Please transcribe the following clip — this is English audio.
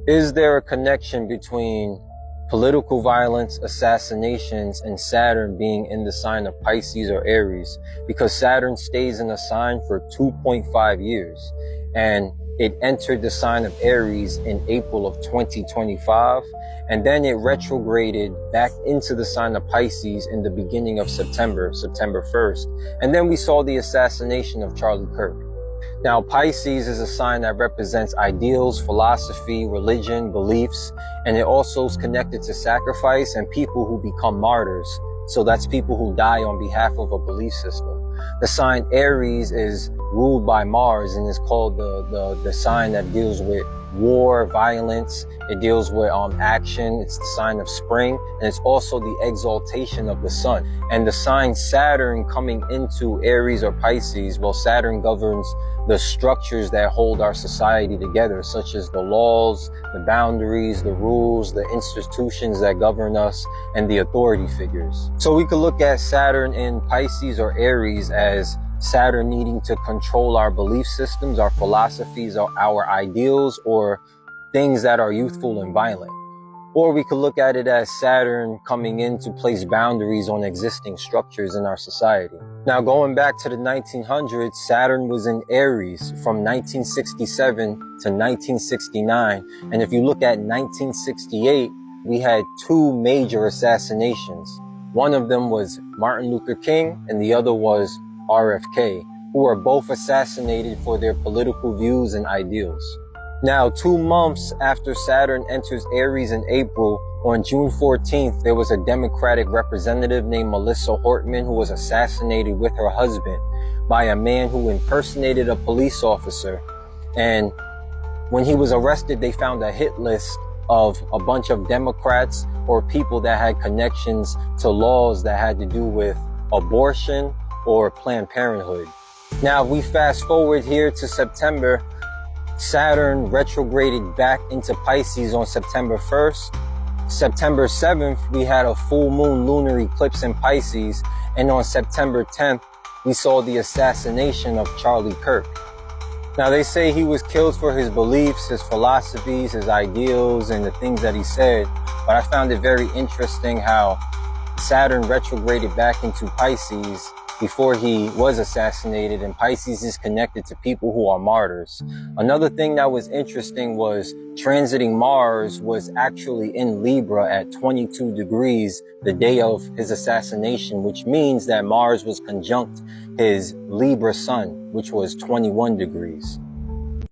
Is there a connection between political violence, assassinations, and Saturn being in the sign of Pisces or Aries? Because Saturn stays in a sign for 2.5 years, and it entered the sign of Aries in April of 2025, and then it retrograded back into the sign of Pisces in the beginning of September 1st. And then we saw the assassination of Charlie Kirk. Now, Pisces is a sign that represents ideals, philosophy, religion, beliefs, and it also is connected to sacrifice and people who become martyrs. So that's people who die on behalf of a belief system. The sign Aries is ruled by Mars and is called the sign that deals with war, violence. It deals with action. It's the sign of spring, and it's also the exaltation of the sun. And the sign Saturn coming into Aries or Pisces, well, Saturn governs the structures that hold our society together, such as the laws, the boundaries, the rules, the institutions that govern us, and the authority figures. So we could look at Saturn in Pisces or Aries as Saturn needing to control our belief systems, our philosophies, our ideals, or things that are youthful and violent. Or we could look at it as Saturn coming in to place boundaries on existing structures in our society. Now, going back to the 1900s, Saturn was in Aries from 1967 to 1969. And if you look at 1968, we had two major assassinations. One of them was Martin Luther King, and the other was RFK, who were both assassinated for their political views and ideals. Now, 2 months after Saturn enters Aries in April, on June 14th, there was a Democratic representative named Melissa Hortman who was assassinated with her husband by a man who impersonated a police officer. And when he was arrested, they found a hit list of a bunch of Democrats or people that had connections to laws that had to do with abortion or Planned Parenthood. Now, if we fast forward here to September, Saturn retrograded back into Pisces on September 1st. September 7th, we had a full moon lunar eclipse in Pisces. And on September 10th, we saw the assassination of Charlie Kirk. Now, they say he was killed for his beliefs, his philosophies, his ideals, and the things that he said. But I found it very interesting how Saturn retrograded back into Pisces before he was assassinated, and Pisces is connected to people who are martyrs. Another thing that was interesting was transiting Mars was actually in Libra at 22 degrees the day of his assassination, which means that Mars was conjunct his Libra sun, which was 21 degrees.